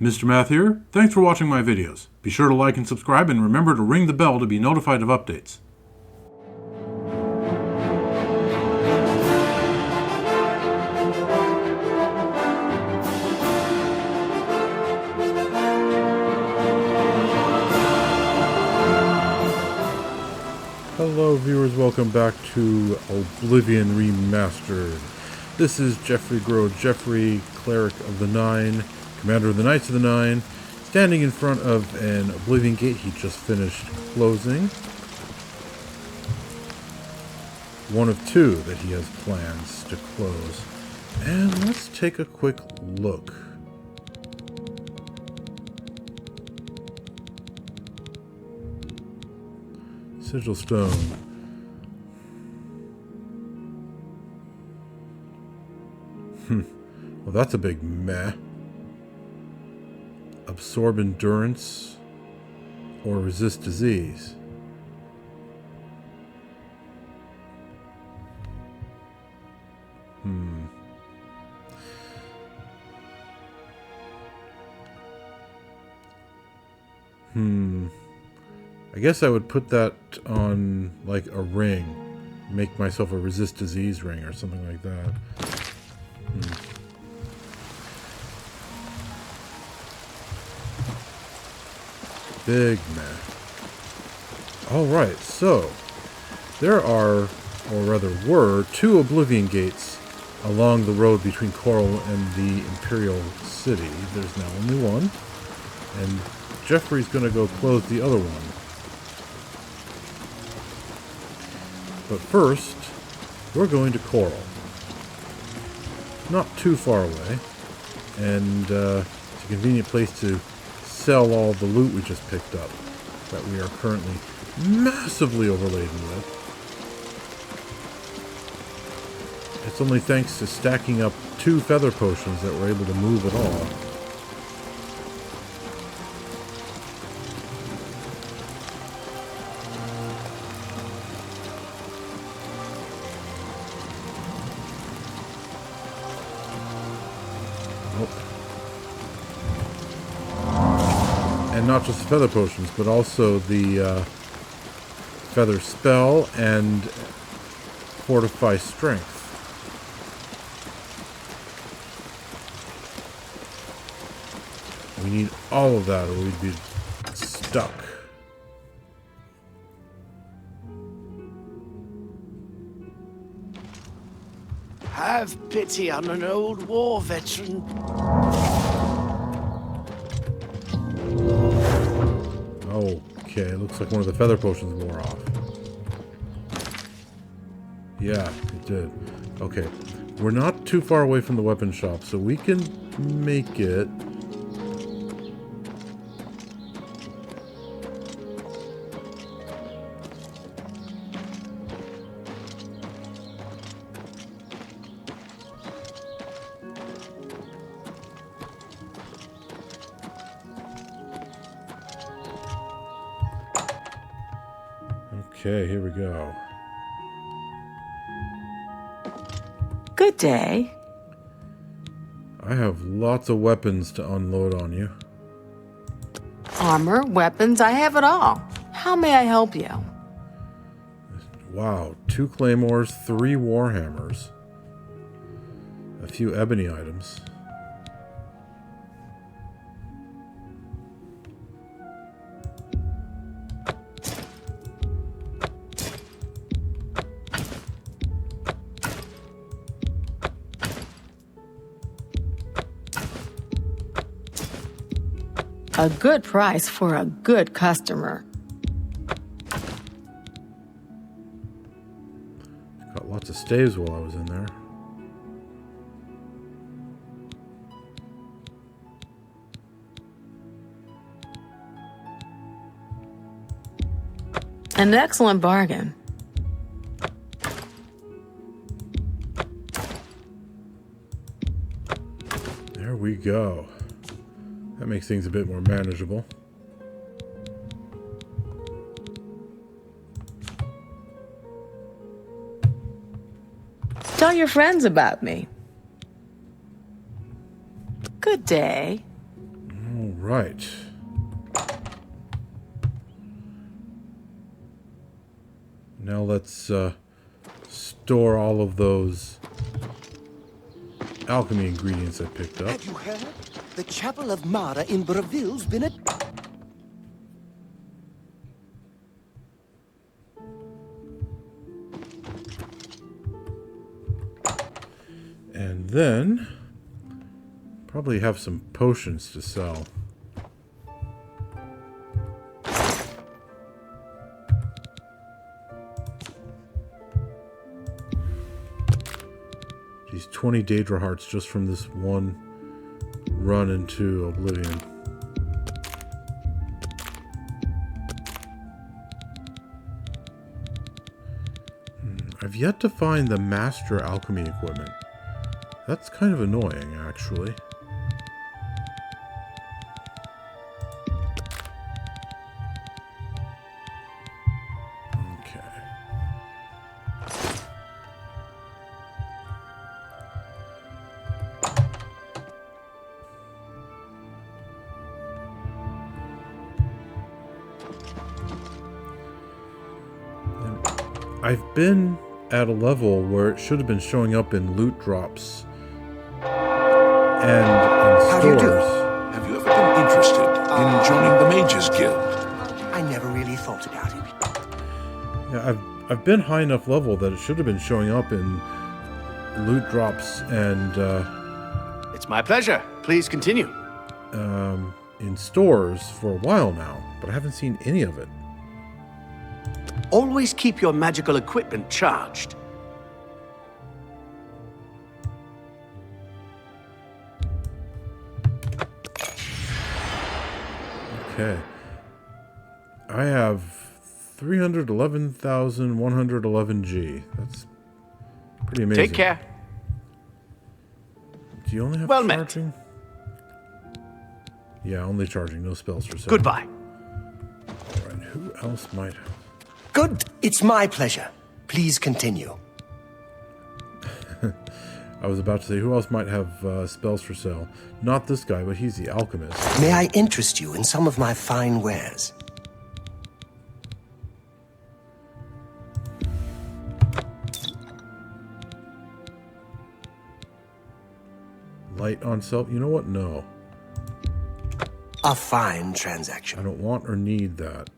Mr. Math here. Thanks for watching my videos. Be sure to like and subscribe and remember to ring the bell to be notified of updates. Hello viewers, welcome back to Oblivion Remastered. This is Geoffrey, Cleric of the Nine, Commander of the Knights of the Nine, standing in front of an Oblivion Gate he just finished closing. One of two that he has plans to close. And let's take a quick look. Sigil Stone. Well, that's a big meh. Absorb endurance or resist disease. I guess I would put that on like a ring. Make myself a resist disease ring or something like that. Big meh. Alright, so there are, or rather were, two Oblivion Gates along the road between Chorrol and the Imperial City. There's now only one. And Geoffrey's going to go close the other one. But first, we're going to Chorrol. Not too far away. And it's a convenient place to sell all the loot we just picked up that we are currently massively overladen with. It's only thanks to stacking up 2 feather potions that we're able to move at all. And not just the feather potions, but also the feather spell and fortify strength. We need all of that or we'd be stuck. Have pity on an old war veteran. Okay, looks like one of the feather potions wore off. Yeah, it did. Okay, we're not too far away from the weapon shop, so we can make it. Okay, here we go. Good day. I have lots of weapons to unload on you. Armor, weapons, I have it all. How may I help you? Wow, 2 claymores, 3 warhammers, a few ebony items. A good price for a good customer. Got lots of staves while I was in there. An excellent bargain. There we go. That makes things a bit more manageable. Tell your friends about me. Good day. right. Now let's store all of those alchemy ingredients I picked up. Have you heard? The Chapel of Mara in Breville's been a... And then probably have some potions to sell. These 20 Daedra hearts just from this one run into Oblivion. I've yet to find the master alchemy equipment. That's kind of annoying, actually. Okay. I've been at a level where it should have been showing up in loot drops and in How do you do? stores. Have you ever been interested in joining the Mages Guild? I never really thought about it. Yeah, I've been high enough level that it should have been showing up in loot drops and It's my pleasure. Please continue. in stores for a while now, but I haven't seen any of it. Always keep your magical equipment charged. Okay. I have 311,111 G. That's pretty amazing. Take care. Do you only have Well met. charging? Yeah, only charging, no spells for sale. Goodbye. Alright, who else might have? Good. It's my pleasure. Please continue. I was about to say, who else might have spells for sale? Not this guy, but he's the alchemist. May I interest you in some of my fine wares? Light on self? You know what? No. A fine I transaction. don't want or need that.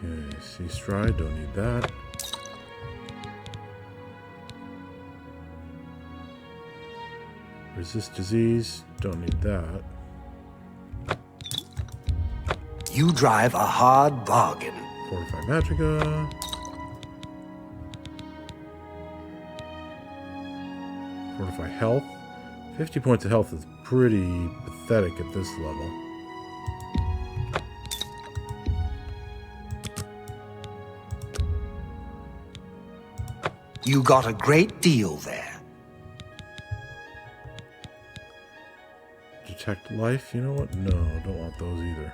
Okay, Sea Stride, don't need that. Resist disease, don't need that. You drive a hard bargain. Fortify Magica. Fortify Health. 50 points of health is pretty pathetic at this level. You got a great deal there. Detect life, you know what? No, don't want those either.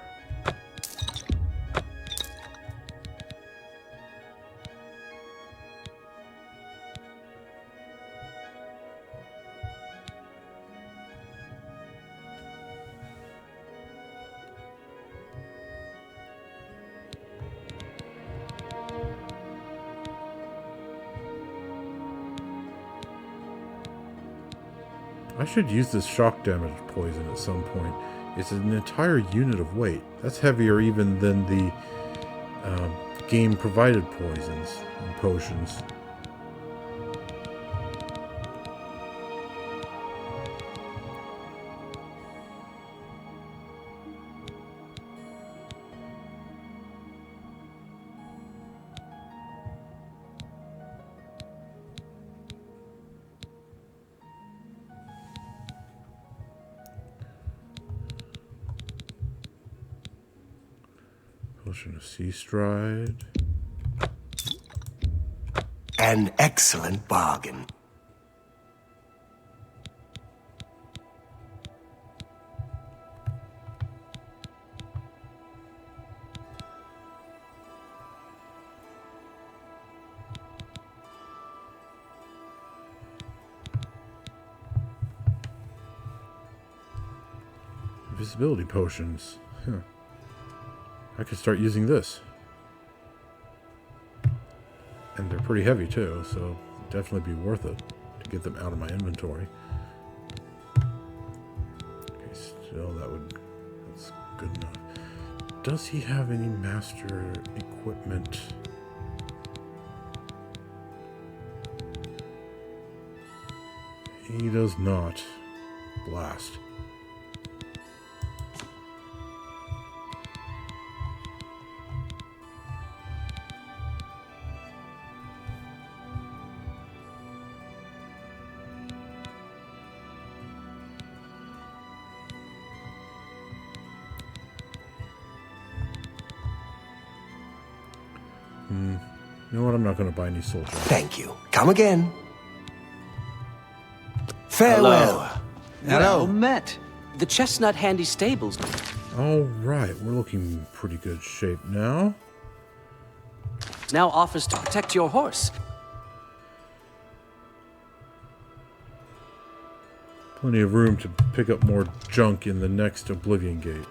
I should use this shock damage poison at some point. It's an entire unit of weight. That's heavier even than the game-provided poisons and potions. Potion of Sea Stride. An excellent bargain. Visibility potions. Huh. I could start using this. And they're pretty heavy too, so definitely be worth it to get them out of my inventory. Okay, still that's good enough. Does he have any master equipment? He does not. Blast. You know what? I'm not going to buy any soldiers. Thank you. Come again. Farewell. Well met. The Chestnut Handy Stables. All right, we're looking in pretty good shape now. Now offers to protect your horse. Plenty of room to pick up more junk in the next Oblivion Gate.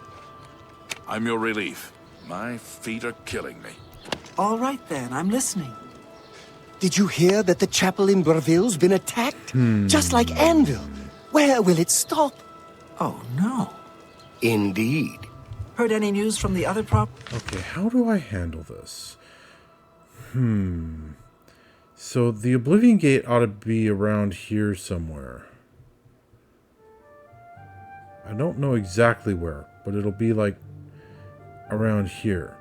I'm your relief. My feet are killing me. All right then, I'm listening. Did you hear that the chapel in Breville's been attacked? Just like Anvil. Where will it stop? Oh no. Indeed. Heard any news from the other prop? Okay, how do I handle this? So the Oblivion Gate ought to be around here somewhere. I don't know exactly where, but it'll be like around here.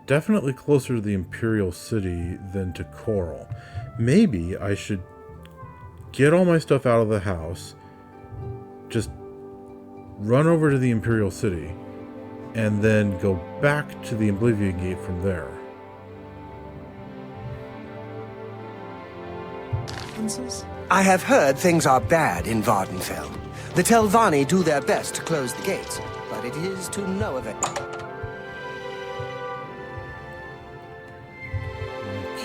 Definitely closer to the Imperial City than to Chorrol. Maybe I should get all my stuff out of the house, just run over to the Imperial City, and then go back to the Oblivion Gate from there. I have heard things are bad in Vardenfell. The Telvanni do their best to close the gates, but it is to no avail.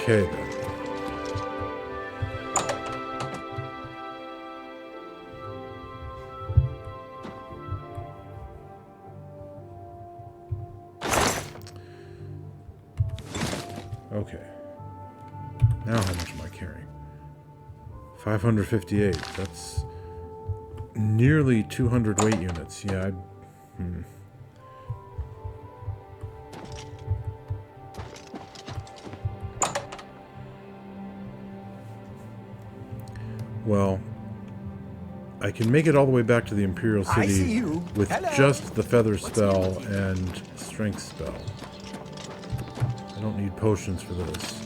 Okay, then. Okay. Now how much am I carrying? 558. That's nearly 200 weight units. Yeah, Well, I can make it all the way back to the Imperial City with just the Feather spell and Strength spell. I don't need potions for this.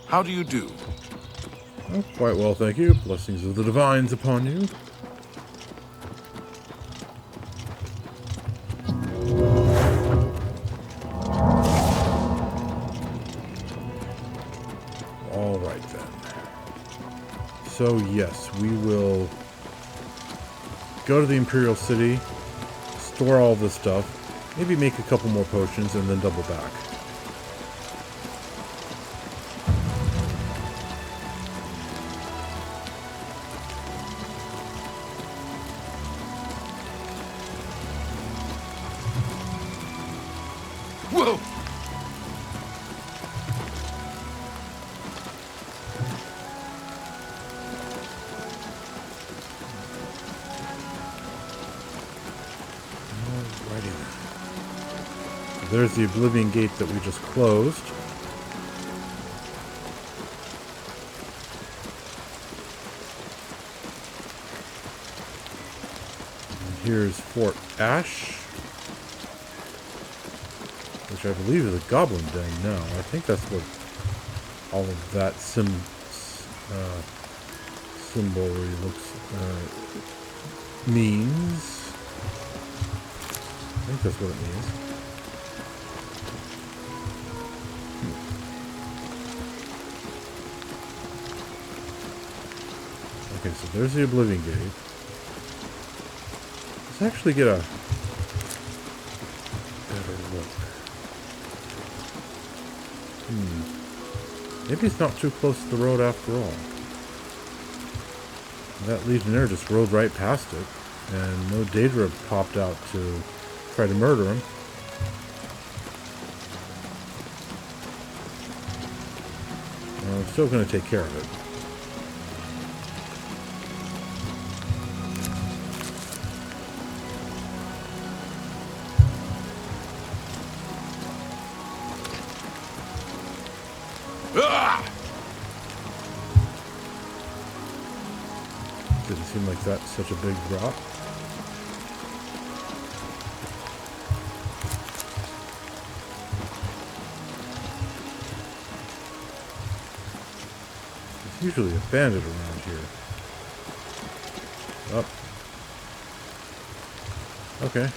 How do you do? Oh, quite well, thank you. Blessings of the Divines upon you. Alright then. So yes, we will go to the Imperial City, store all this stuff, maybe make a couple more potions, and then double back. Whoa! Alrighty then. So there's the Oblivion Gate that we just closed. And here's Fort Ash, which I believe is a goblin den now. I think that's what all of that symbolry means. I think that's what it means. Okay, so there's the Oblivion Gate. Let's actually get a better look. Maybe it's not too close to the road after all. That Legionnaire just rode right past it, and no Daedra popped out to try to murder him. I'm still going to take care of it. Didn't seem like that's such a big drop. There's usually a bandit around here. Oh. Okay.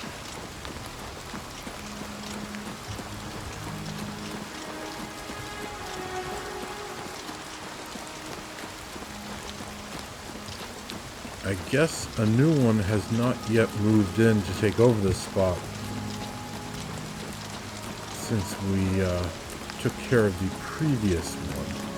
I guess a new one has not yet moved in to take over this spot since we took care of the previous one.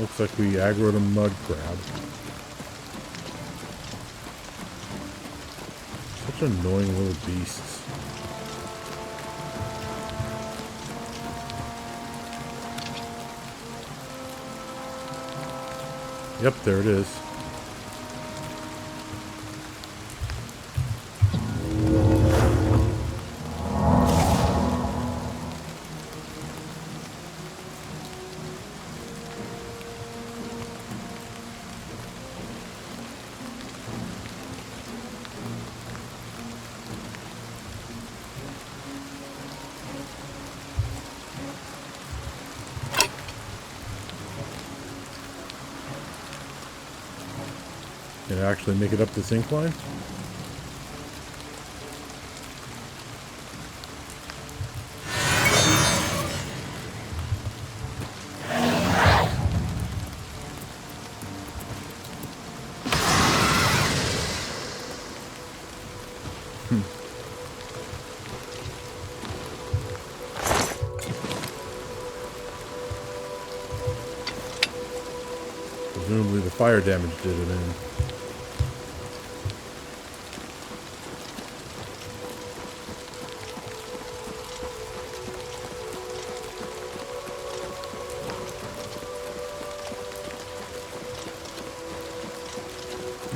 Looks like we aggroed a mud crab. Such annoying little beasts. Yep, there it is. Can it actually make it up this incline? Presumably the fire damage did it in.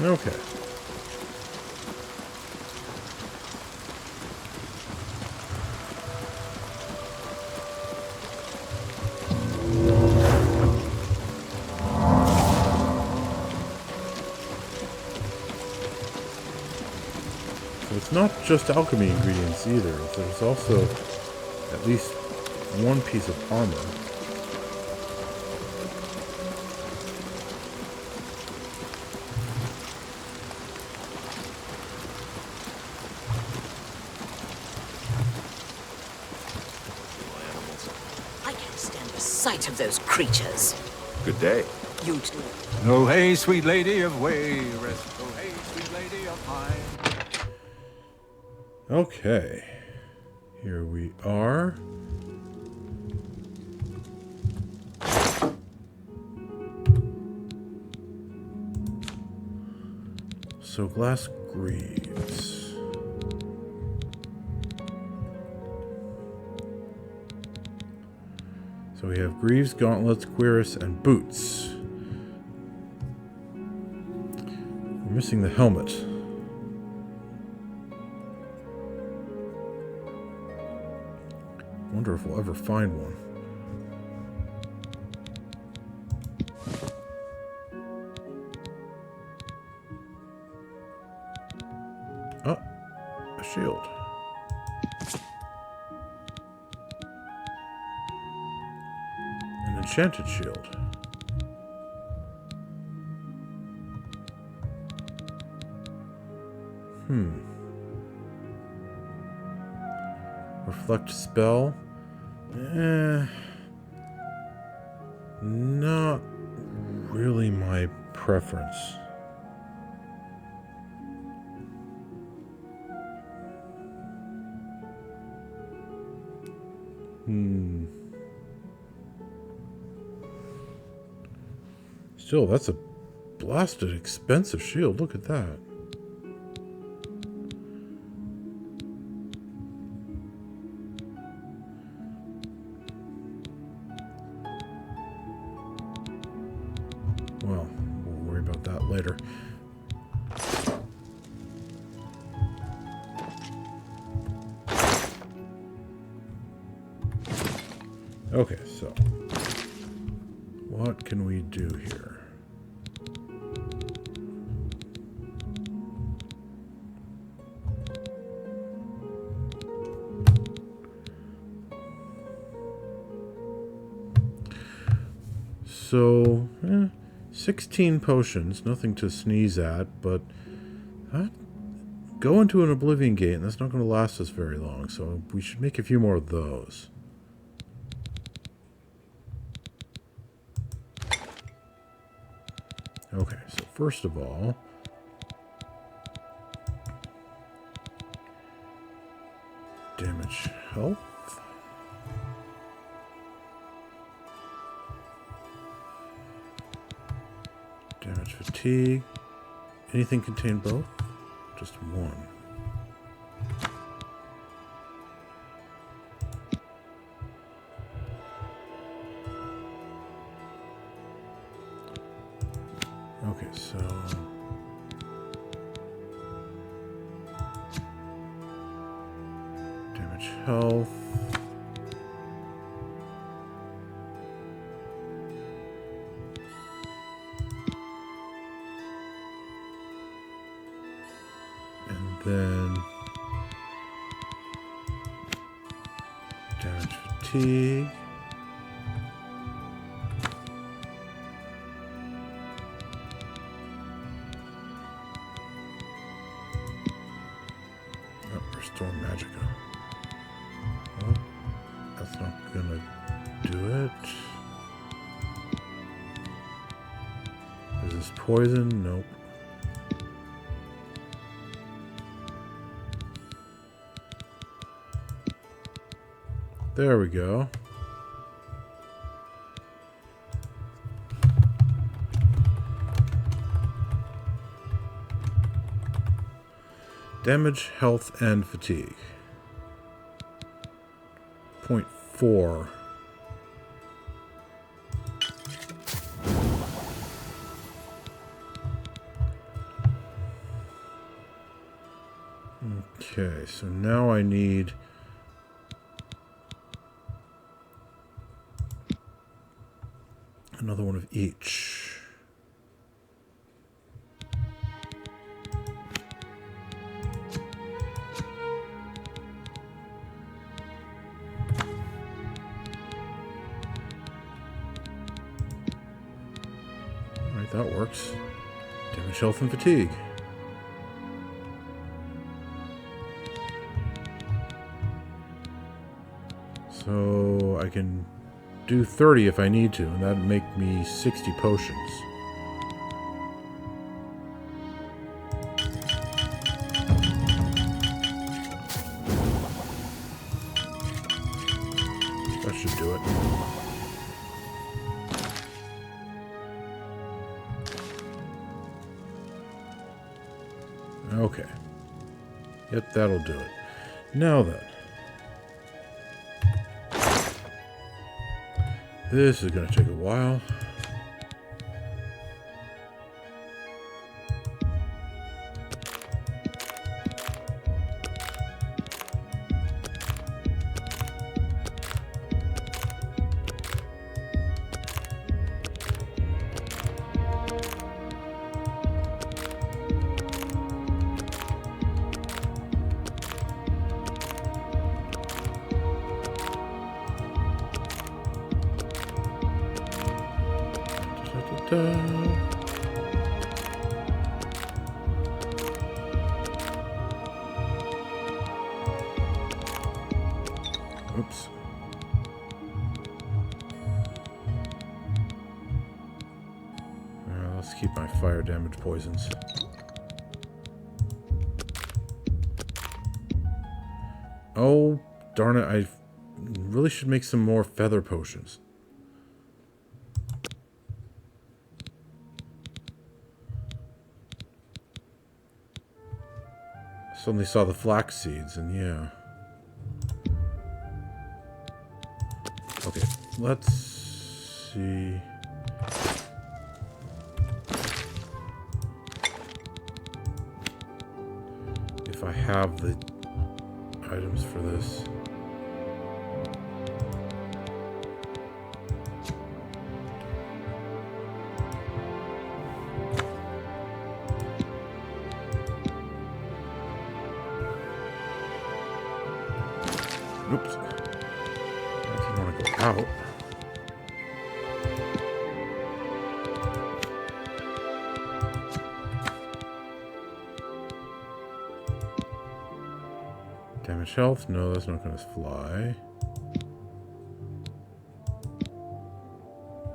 Okay. So it's not just alchemy ingredients either. There's also at least one piece of armor. Sight of those creatures. Good day. You too. Oh, hey, sweet lady of Wayrest. Oh, hey, sweet lady of mine. Okay. Here we are. So glass greaves. So we have greaves, gauntlets, cuirass, and boots. We're missing the helmet. Wonder if we'll ever find one. a shield. An enchanted shield. Reflect spell. Not really my preference. Still, that's a blasted expensive shield. Look at that. Well, we'll worry about that later. Okay, so what can we do here? So, 16 potions, nothing to sneeze at, but go into an Oblivion Gate, and that's not going to last us very long, so we should make a few more of those. Okay, so first of all, damage health. Damage fatigue. Anything contain both? Just one. Okay, so damage health. Then damage fatigue. Oh, restore magicka. Well, that's not gonna do it. Is this poison? Nope. There we go. Damage, health, and fatigue. 0.4. Okay, so now I need another one of each. Alright, that works. Damage, health, and fatigue. So I can do 30 if I need to, and that'd make me 60 potions. That should do it. Okay. Yep, that'll do it. Now then. This is going to take a while. Oops. Let's keep my fire damage poisons. Oh, darn it. I really should make some more feather potions. Suddenly saw the flax seeds, and yeah. Okay, let's see. If I have the items for this. Oops. I didn't want to go out. Damage health? No, that's not going to fly.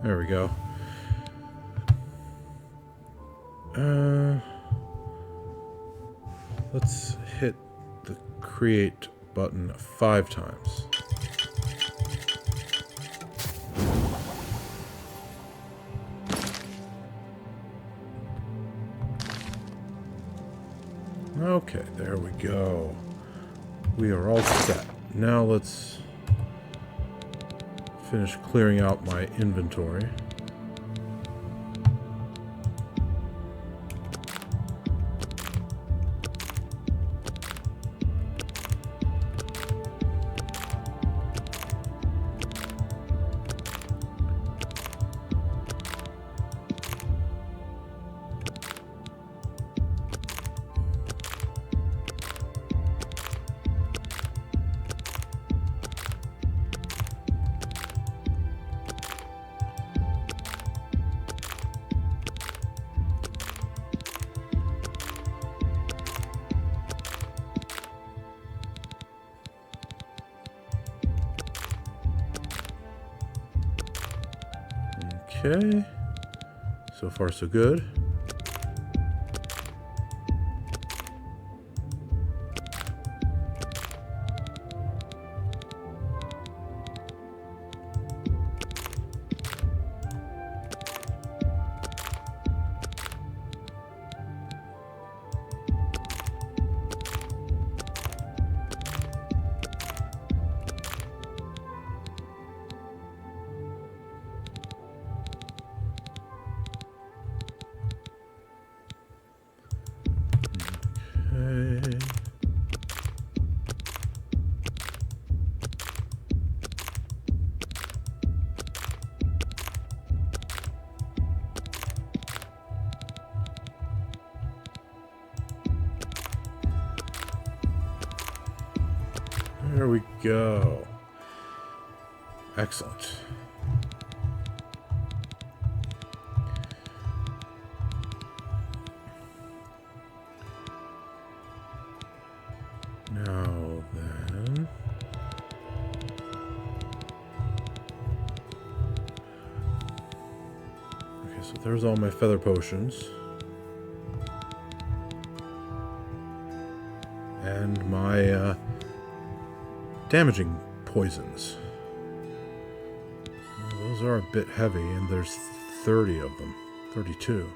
There we go. Let's hit the create button 5 times. Okay, there we go. We are all set. Now let's finish clearing out my inventory. Okay, so far so good. There we go. Excellent. Now then. Okay, so there's all my feather potions. And my damaging poisons. Well, those are a bit heavy, and there's 30 of them. 32.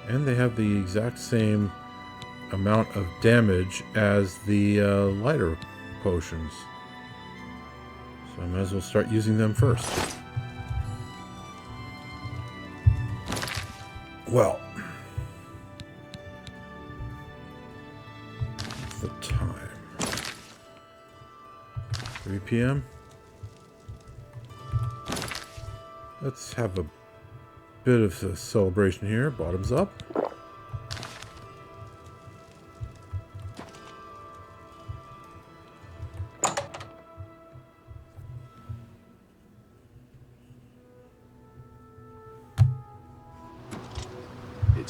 And they have the exact same amount of damage as the lighter potions. So I might as well start using them first. Well, what's the time? 3 p.m. Let's have a bit of a celebration here. Bottoms up.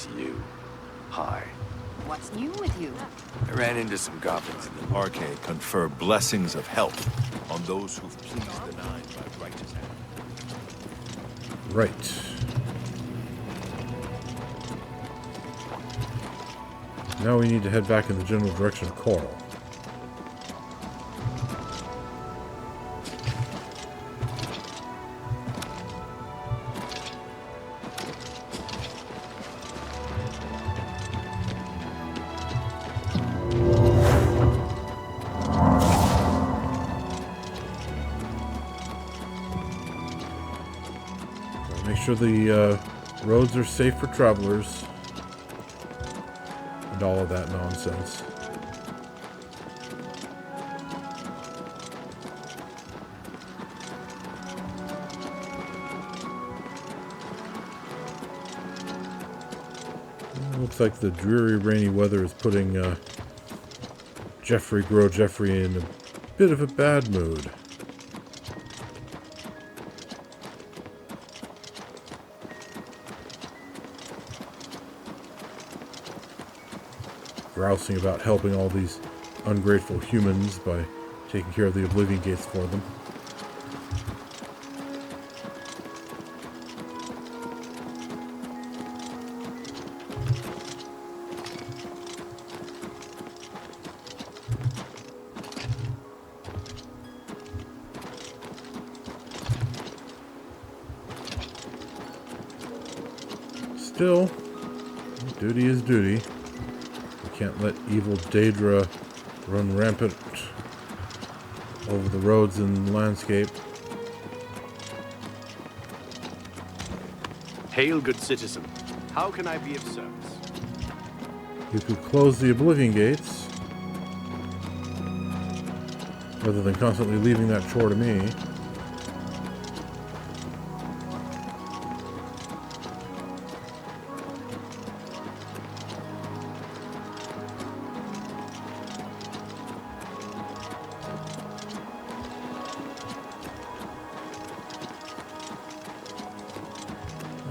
it's you. Hi. What's new with you? I ran into some goblins in the Arcade confer blessings of health on those who've pleased the Nine by righteous hand. Right. Now we need to head back in the general direction of Chorrol. Make sure the roads are safe for travelers and all of that nonsense. Looks like the dreary, rainy weather is putting Geoffrey in a bit of a bad mood. Grousing about helping all these ungrateful humans by taking care of the Oblivion Gates for them. Still, duty is duty. Can't let evil Daedra run rampant over the roads and landscape. Hail, good citizen. How can I be of service? You could close the Oblivion Gates, rather than constantly leaving that chore to me.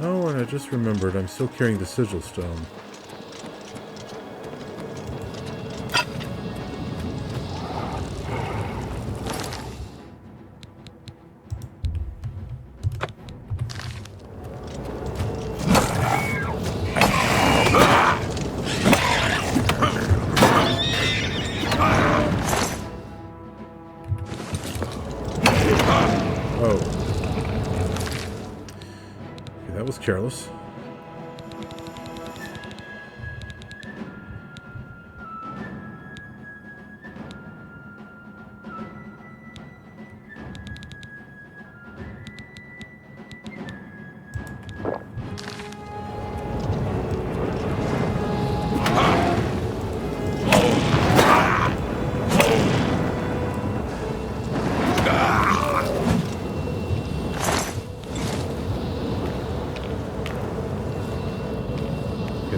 Oh, and I just remembered, I'm still carrying the Sigil Stone. Careless.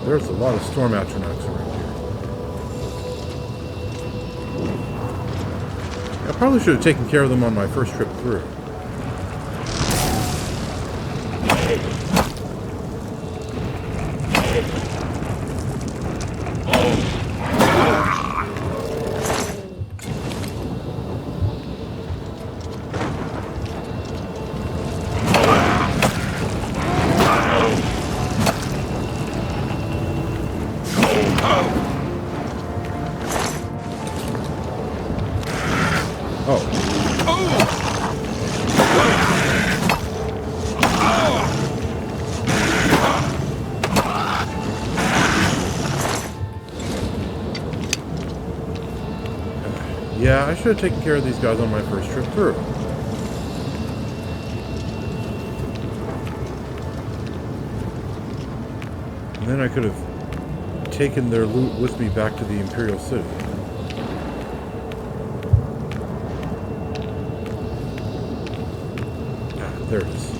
There's a lot of storm atronachs around here. I probably should have taken care of them on my first trip through. Yeah, I should have taken care of these guys on my first trip through. And then I could have taken their loot with me back to the Imperial City. Ah, there it is.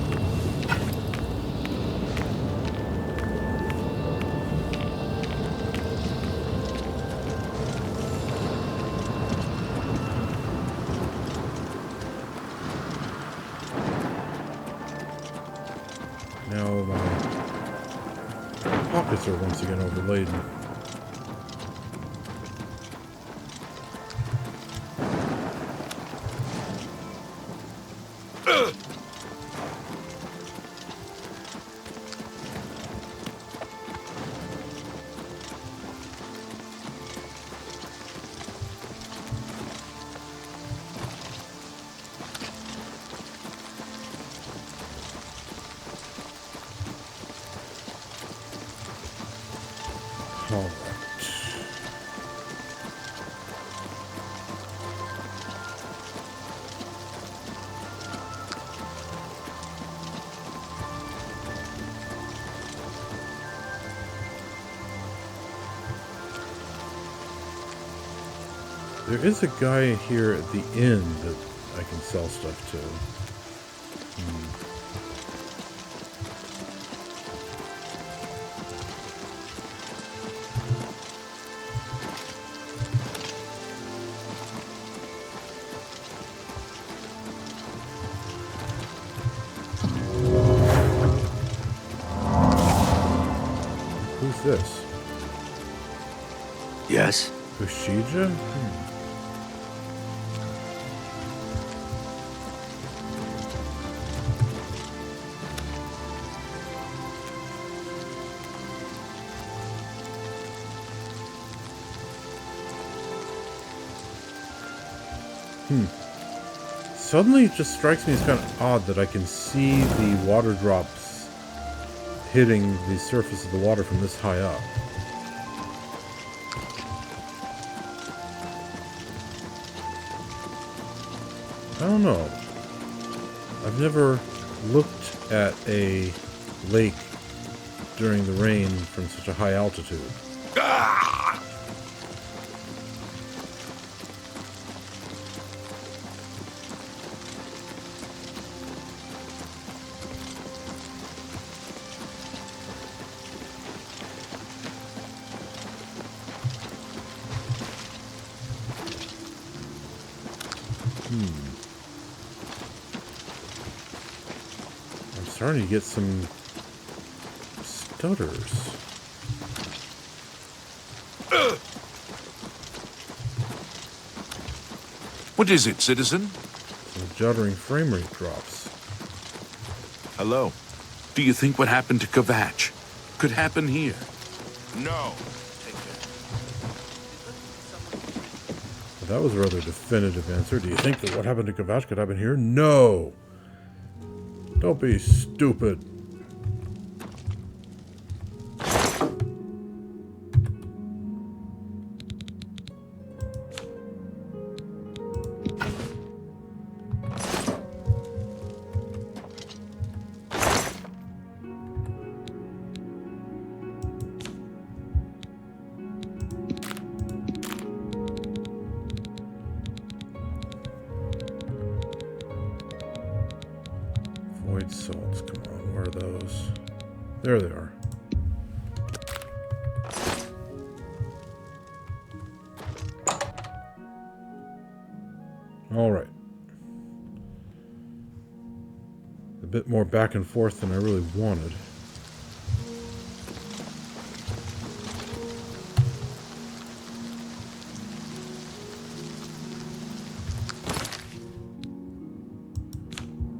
pockets are once again overladen. Alright. There is a guy here at the inn that I can sell stuff to. Who's this? Yes? Ushija? Suddenly it just strikes me as kind of odd that I can see the water drops hitting the surface of the water from this high up. I don't know. I've never looked at a lake during the rain from such a high altitude. I'm starting to get some stutters. What is it, citizen? Some juddering frame rate drops. Hello. Do you think what happened to Kvatch could happen here? No. Well, that was a rather definitive answer. Do you think that what happened to Kvatch could happen here? No! Don't be stupid. Void salts, come on, where are those? There they are. All right. A bit more back and forth than I really wanted.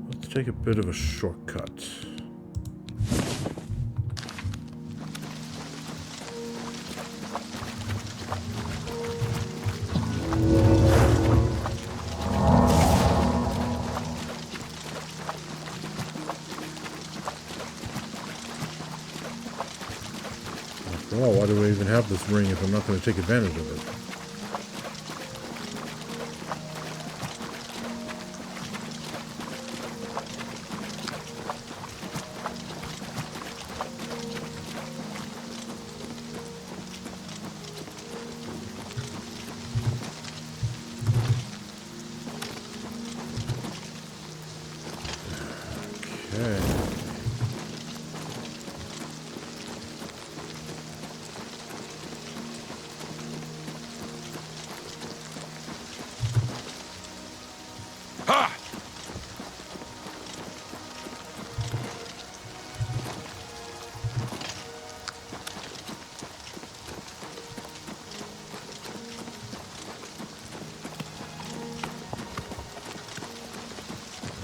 Let's take a bit of a shortcut. After all, why do I even have this ring if I'm not going to take advantage of it?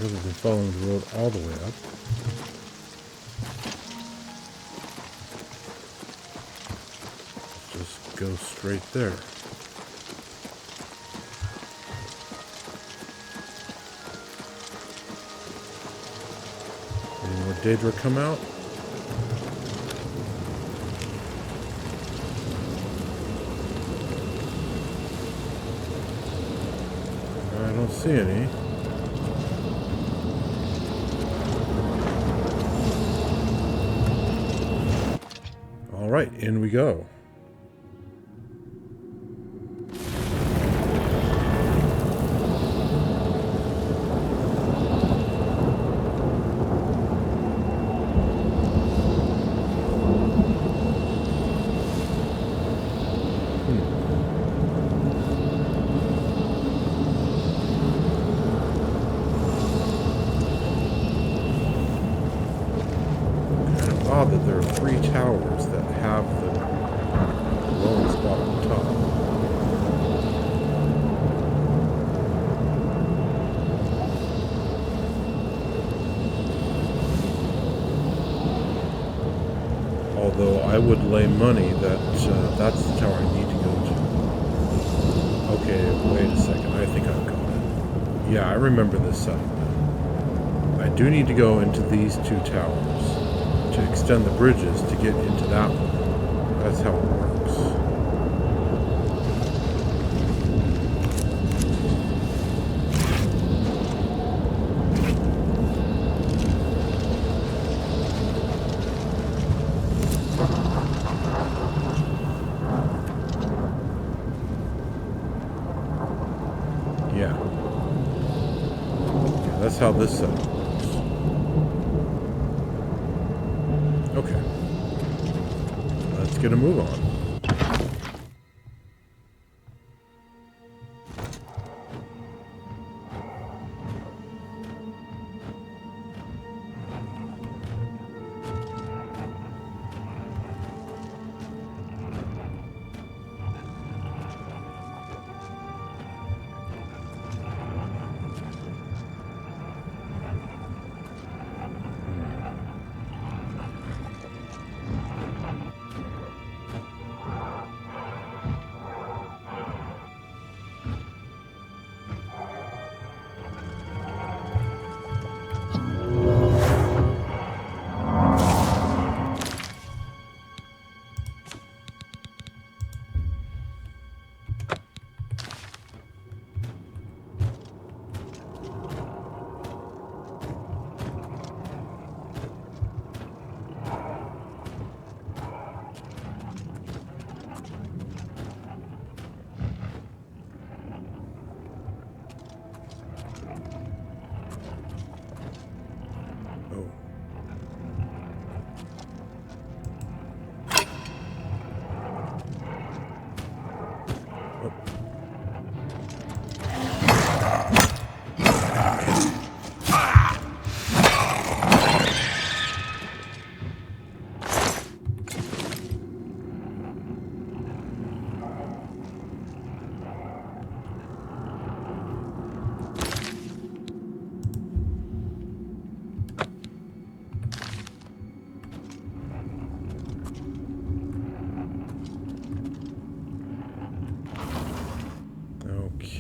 rather than following the road all the way up. Just go straight there. Any more Daedra come out? I don't see any. All right, in we go. That there are 3 towers that have the rolling spot on the top. Although I would lay money that that's the tower I need to go to. Okay, wait a second. I think I've got it. Yeah, I remember this setup now. I do need to go into these 2 towers to extend the bridges to get into that one. That's how it works. Yeah. Yeah, that's how this setup works. Okay, let's get a move on.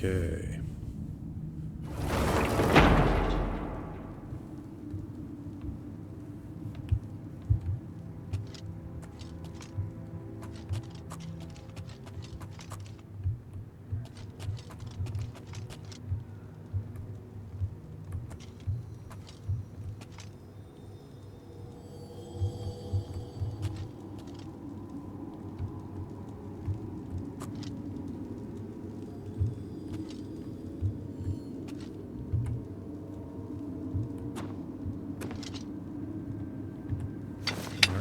Okay.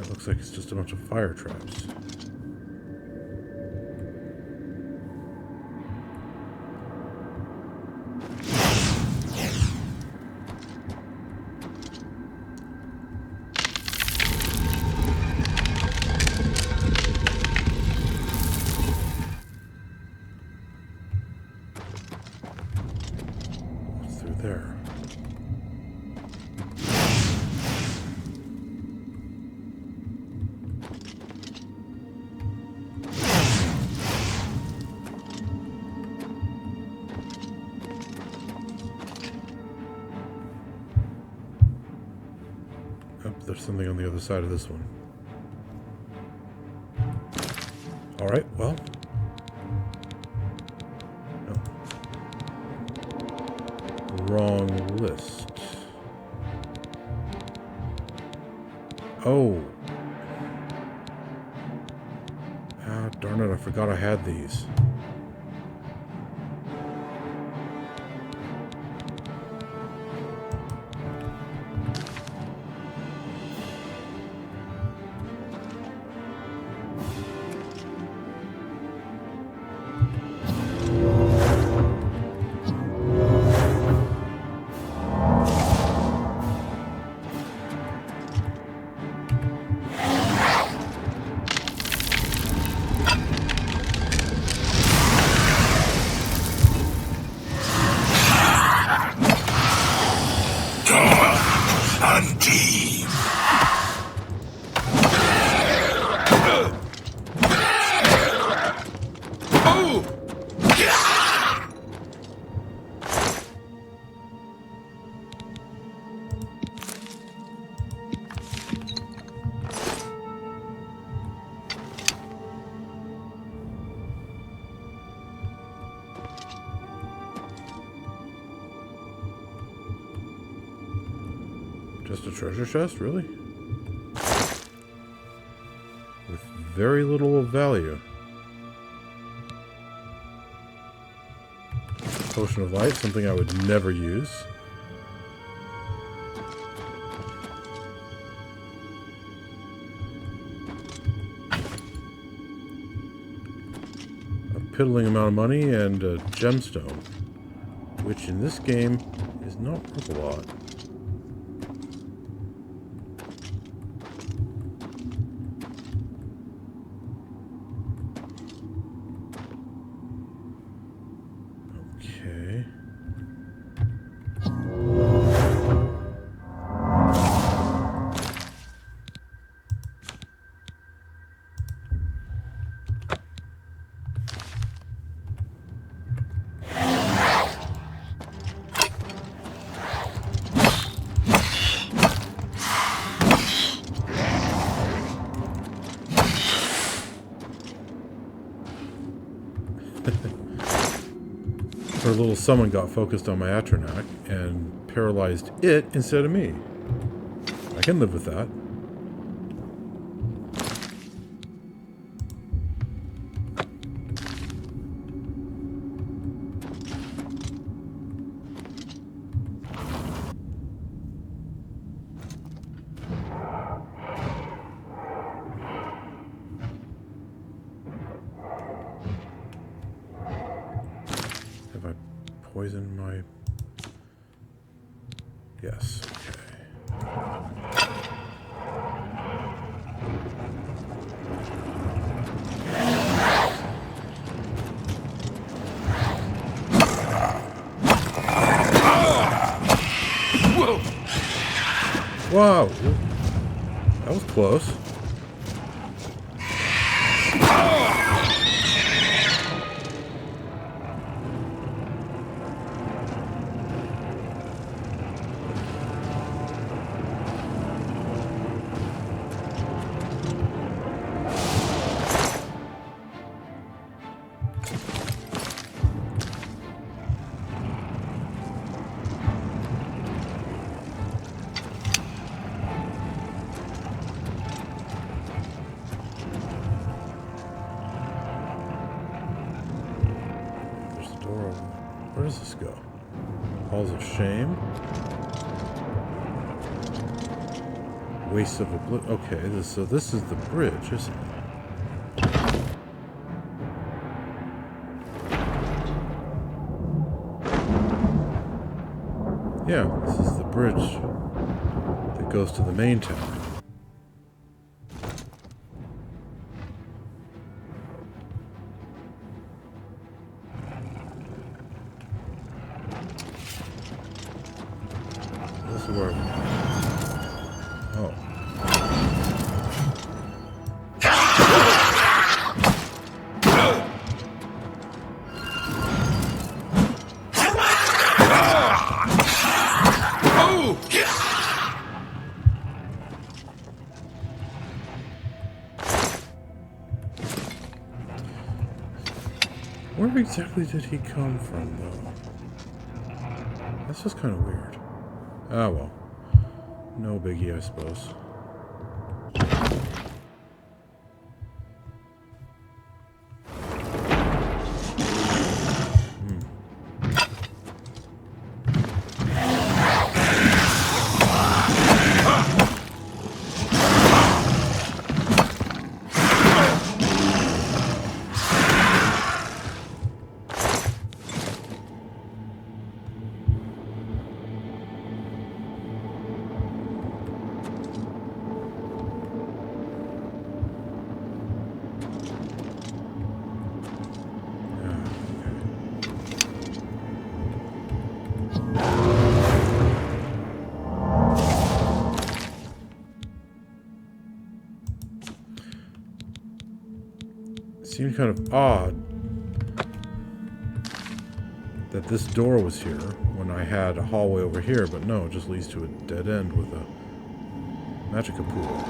Looks like it's just a bunch of fire traps. What's through there? Oh, there's something on the other side of this one. Alright, well. No. Wrong list. Oh. Ah, darn it, I forgot I had these. Just a treasure chest, really? With very little of value. Potion of light, something I would never use. A piddling amount of money and a gemstone, which in this game is not worth a lot. Her little summon got focused on my Atronak and paralyzed it instead of me. I can live with that. Poison my... Yes, okay. Wow! That was close. Where does this go? Halls of Shame? Waste of Oblivion. Okay, so this is the bridge, isn't it? Yeah, this is the bridge that goes to the main town. This is where... Oh. Where exactly did he come from, though? That's just kind of weird. Ah, well. No biggie, I suppose. Seemed kind of odd that this door was here when I had a hallway over here, but no, it just leads to a dead end with a magica pool.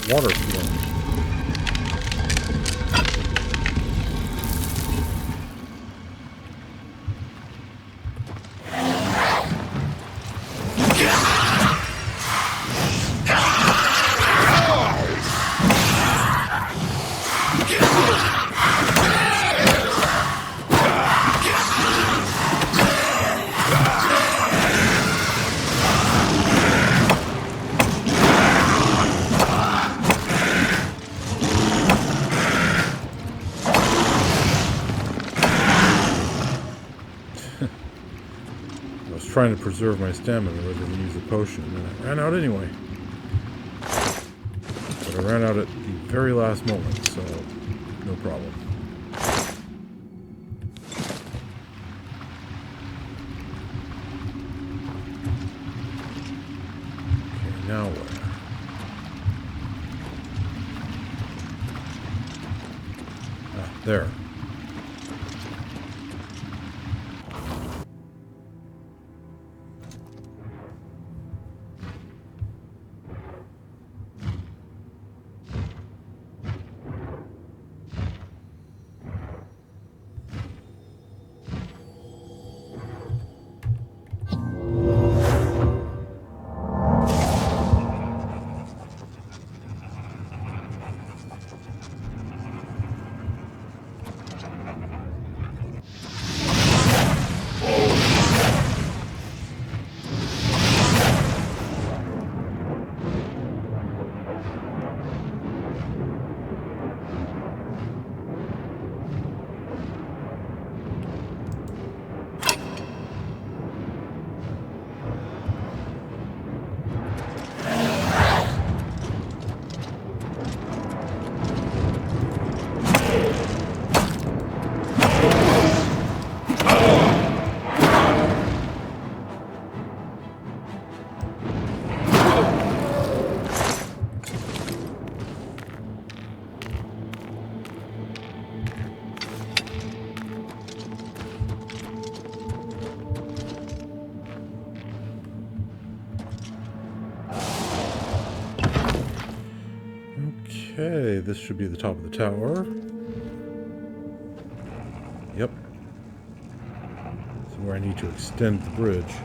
Water flow. Trying to preserve my stamina rather than use a potion, and I ran out anyway. But I ran out at the very last moment, so no problem. Okay, now where? Ah, there. Okay, this should be the top of the tower. Yep. This is where I need to extend the bridge.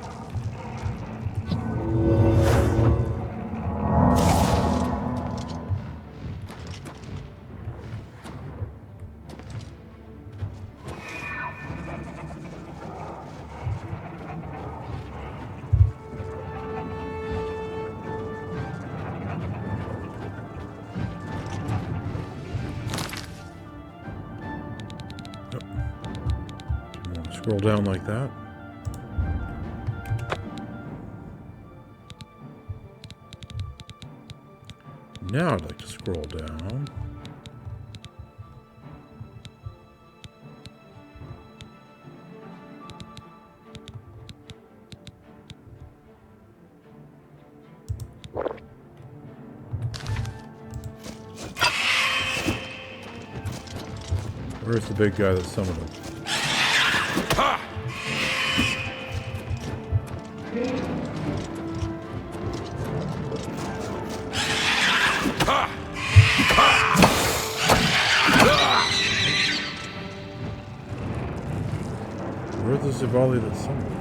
Scroll down like that. Now I'd like to scroll down. Where's the big guy that summoned him? Where's the Zivali that summoned him?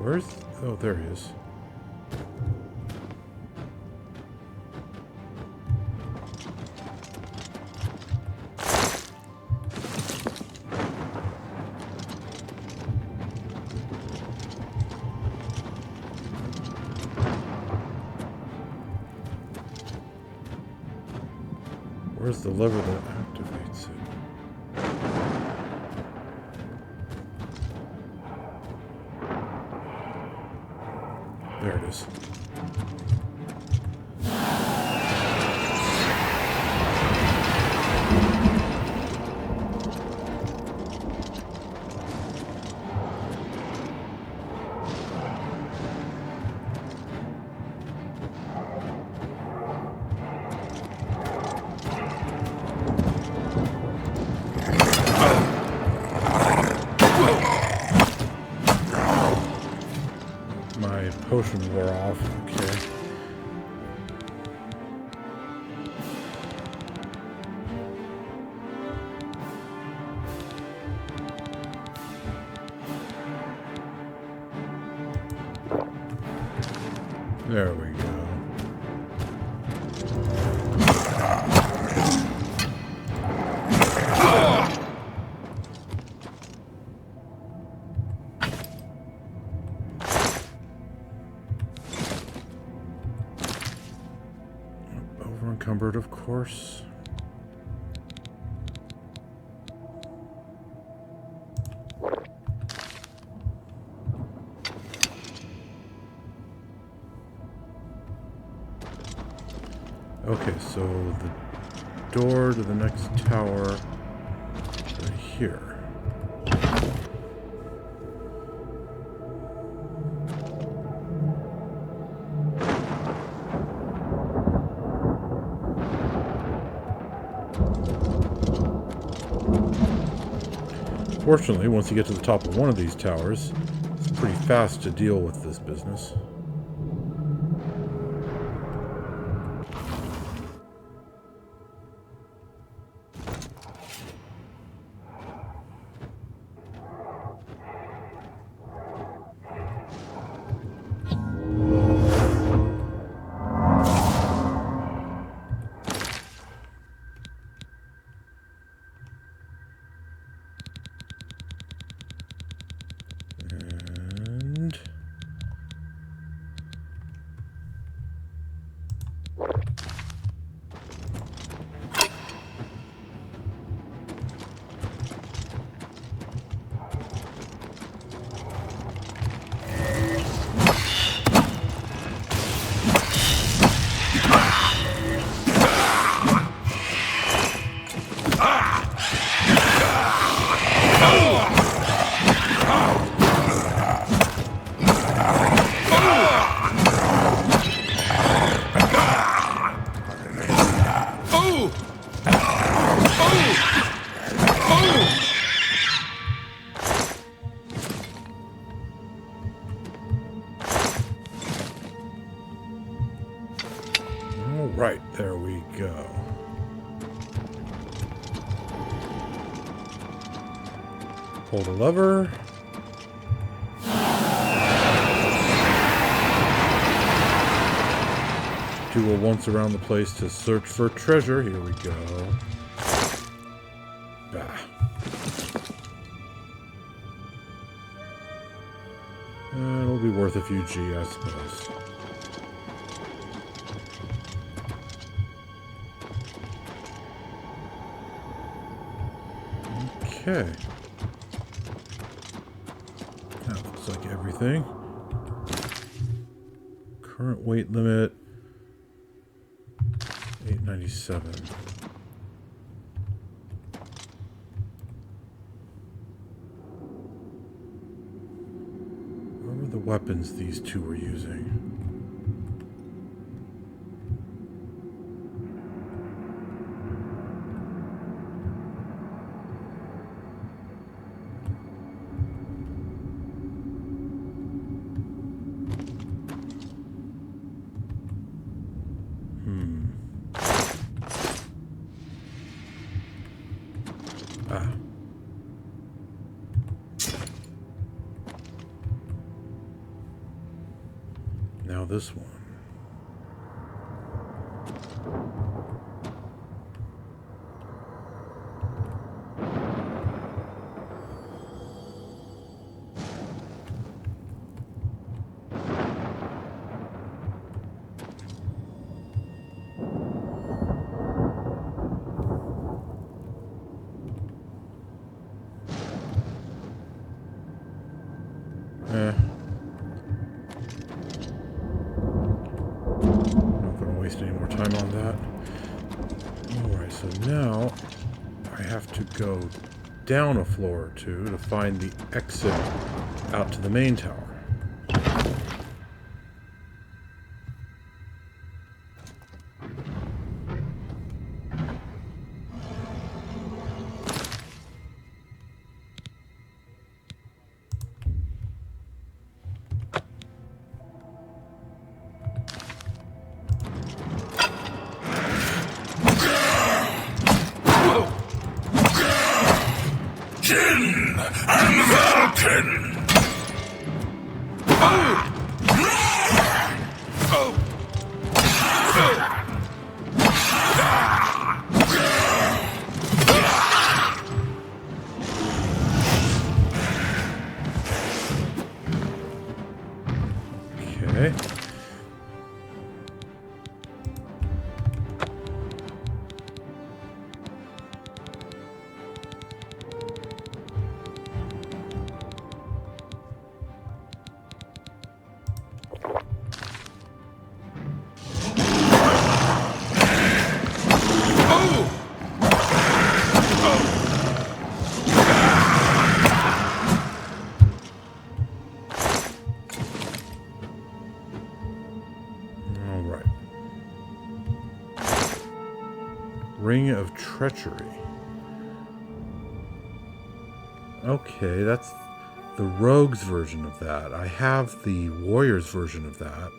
Where's... Oh, there he is. Where's the lever that activates it? There it is. My potion wore off. Okay. There we go. Over-encumbered, of course. Okay, so the door to the next tower is right here. Fortunately, once you get to the top of one of these towers, it's pretty fast to deal with this business. Right, there we go. Pull the lever. Do a once around the place to search for treasure. Here we go. Bah. It'll be worth a few G, I suppose. Okay. That looks like everything. Current weight limit 897. What were the weapons these two were using? Now this one. Not going to waste any more time on that. Alright, so now I have to go down a floor or two to find the exit out to the main tower. Okay. Ring of Treachery. Okay, that's the rogue's version of that. I have the warrior's version of that.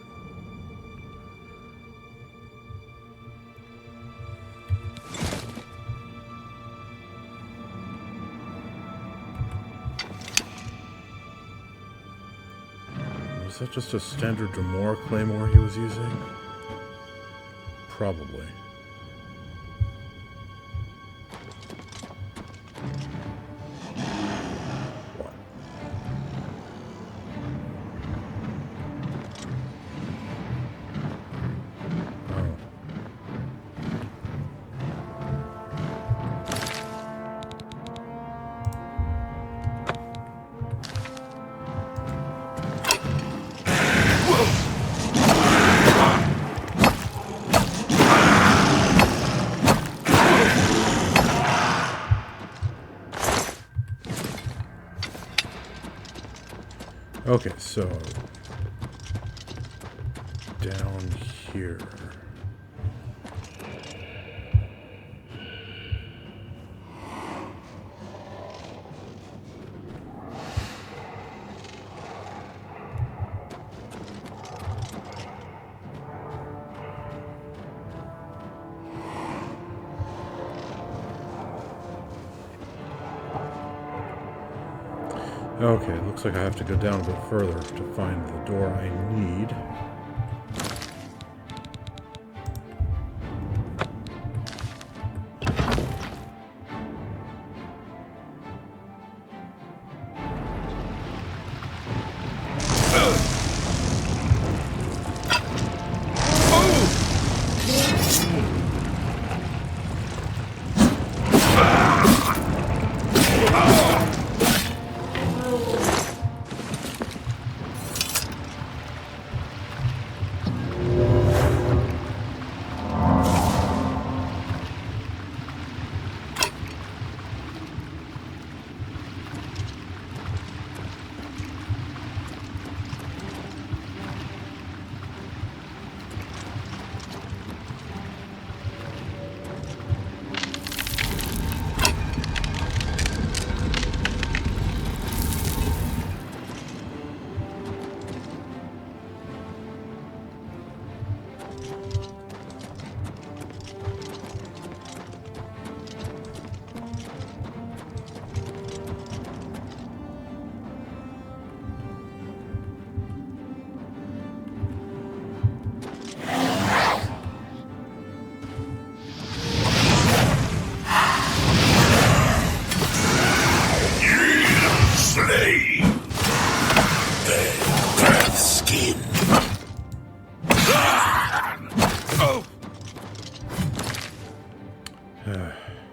Was that just a standard Dremora claymore he was using? Probably. Okay, so down here. Okay, looks like I have to go down a bit further to find the door I need.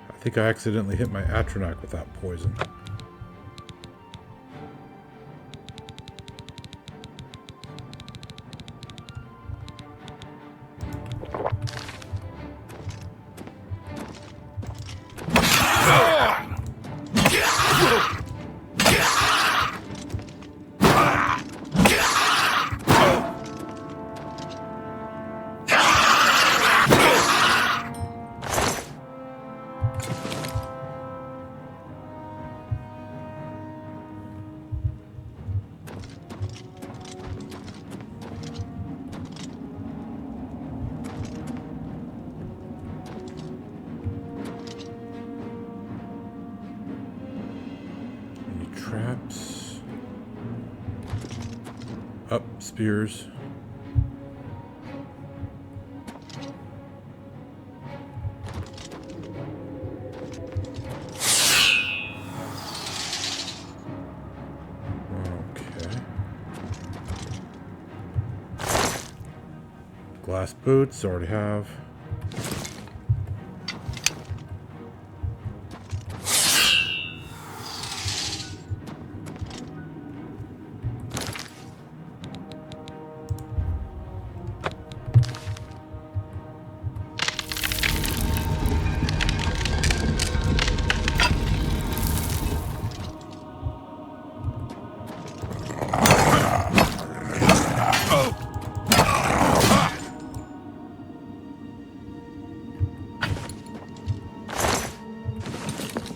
I think I accidentally hit my Atronach with that poison. Traps. Up, spears. Okay. Glass boots, already have.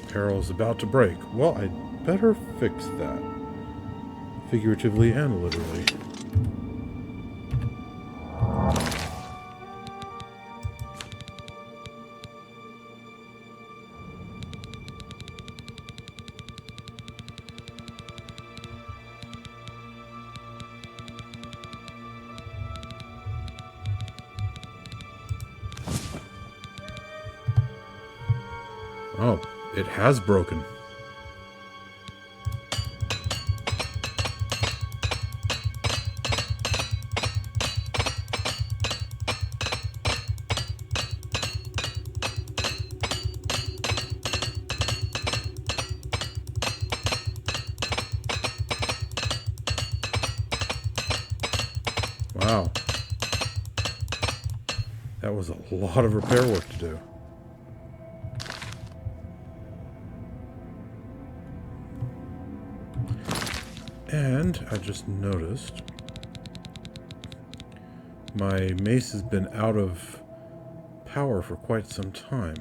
Perril's about to break. Well, I'd better fix that. Figuratively and literally. Oh. It has broken. Wow. That was a lot of repair work to do. And I just noticed my mace has been out of power for quite some time.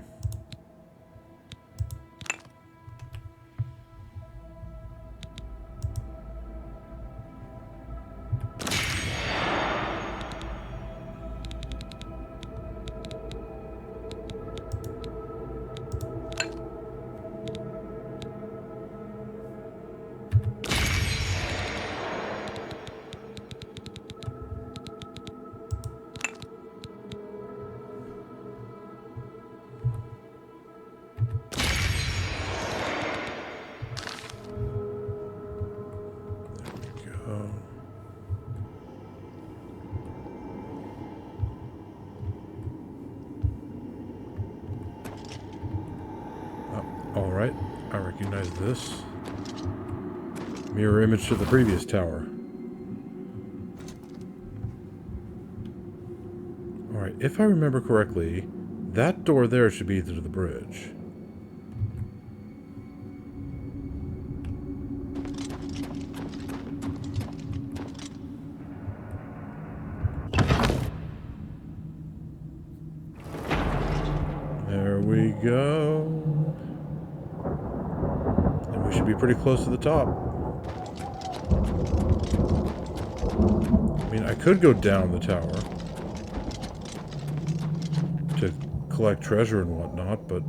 Alright, I recognize this. Mirror image to the previous tower. Alright, if I remember correctly, that door there should be to the bridge. There we go. And we should be pretty close to the top. I mean, I could go down the tower to collect treasure and whatnot, but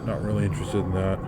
not really interested in that.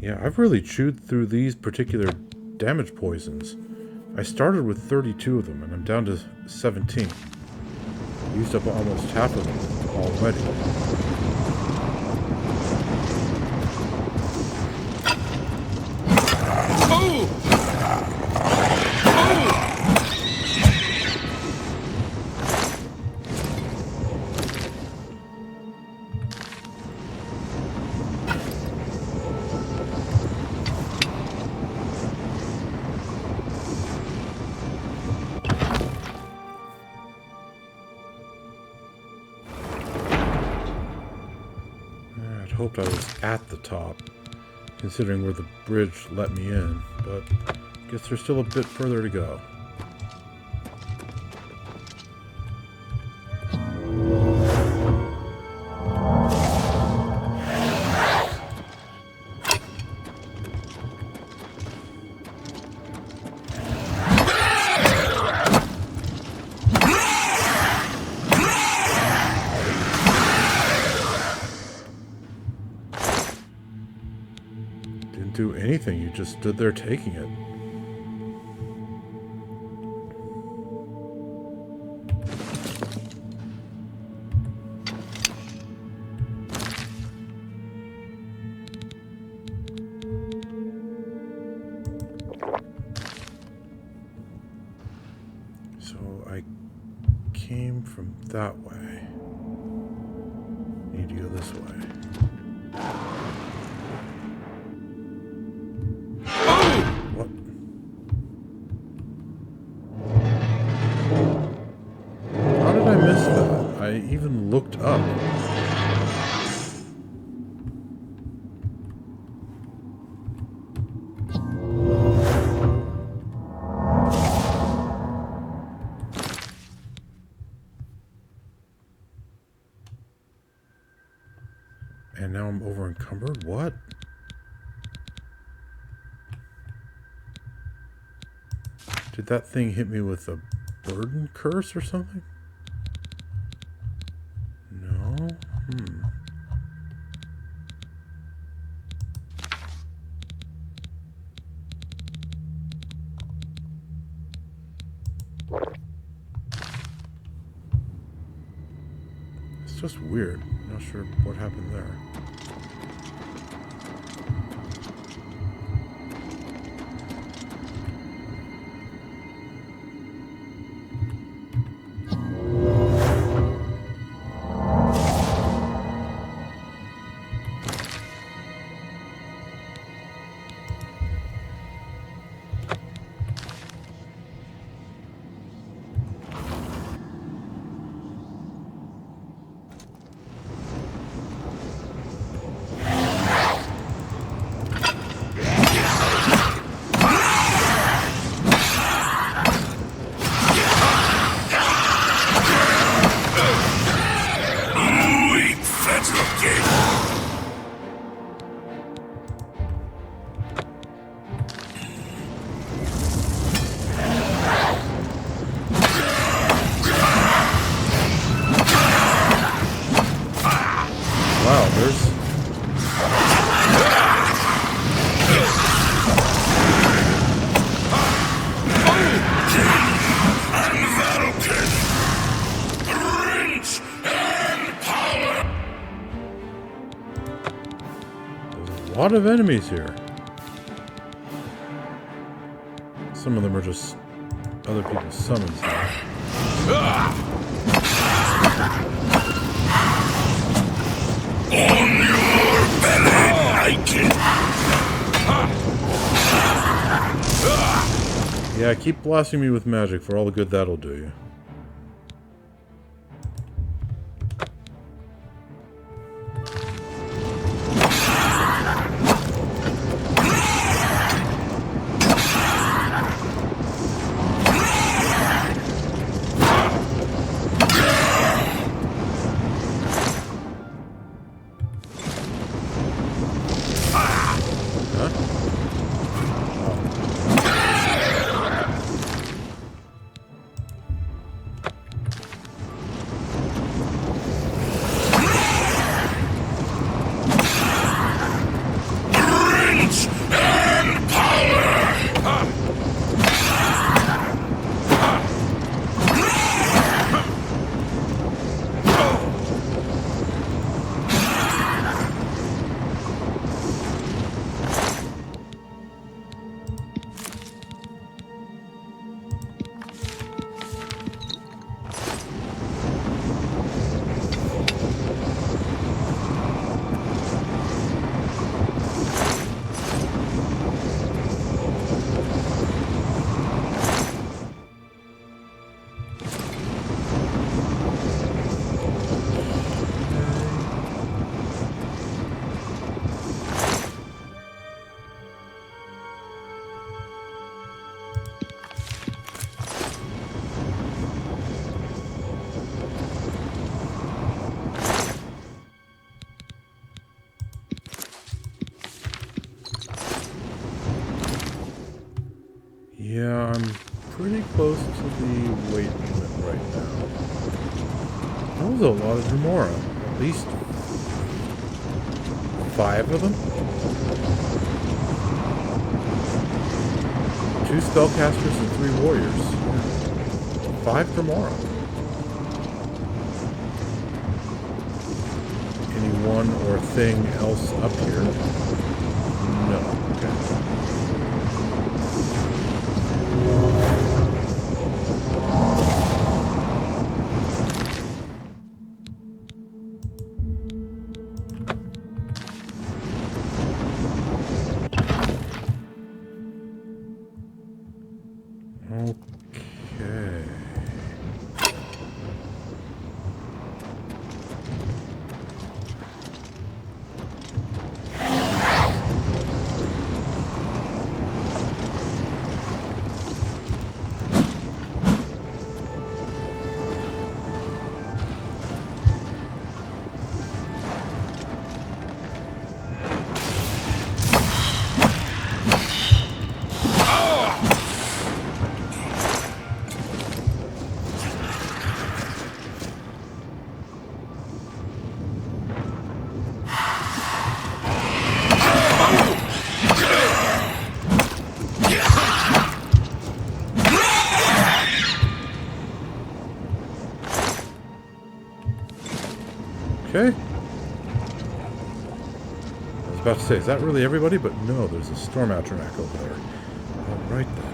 Yeah, I've really chewed through these particular damage poisons. I started with 32 of them, and I'm down to 17. I used up almost half of them already. Hoped I was at the top, considering where the bridge let me in, but I guess there's still a bit further to go. Do anything, you just stood there taking it. So I came from that way. Need to go this way. I even looked up. And now I'm over encumbered? What? Did that thing hit me with a burden curse or something? It's just weird. Not sure what happened there. lot of enemies here. Some of them are just other people's summons now. On your belly, naked. Yeah, keep blasting me with magic for all the good that'll do you. Yeah, I'm pretty close to the weight limit right now. That was a lot of Remora. At least 5 of them? 2 spellcasters and 3 warriors. Yeah. 5 Remora. Anyone or thing else up here? No. Okay. Okay. I was about to say, is that really everybody? But no, there's a Storm Atronach over there. All right then.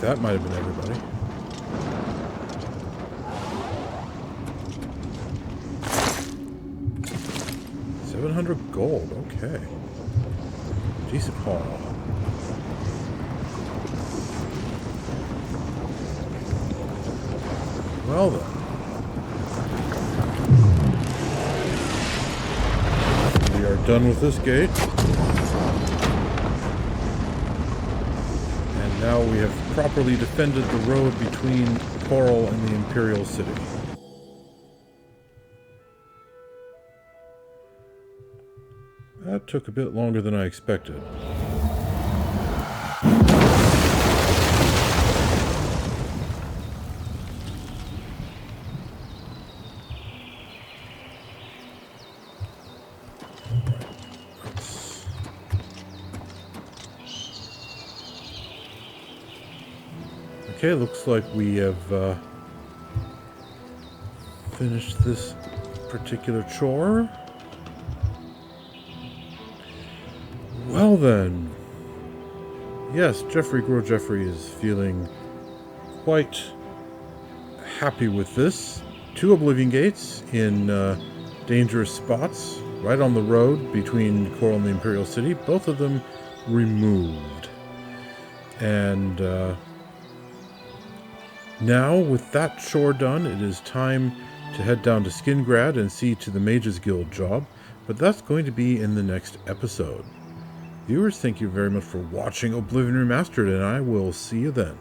That might have been everybody. $700 gold, okay. Decent haul. Well then. We are done with this gate. And Now we have properly defended the road between Chorrol and the Imperial City. That took a bit longer than I expected. Okay, looks like we have finished this particular chore. Well then, yes, Geoffrey is feeling quite happy with this. 2 Oblivion Gates in dangerous spots, right on the road between Chorrol and the Imperial City, both of them removed. And now, with that chore done, it is time to head down to Skingrad and see to the Mages Guild job, but that's going to be in the next episode. Viewers, thank you very much for watching Oblivion Remastered, and I will see you then.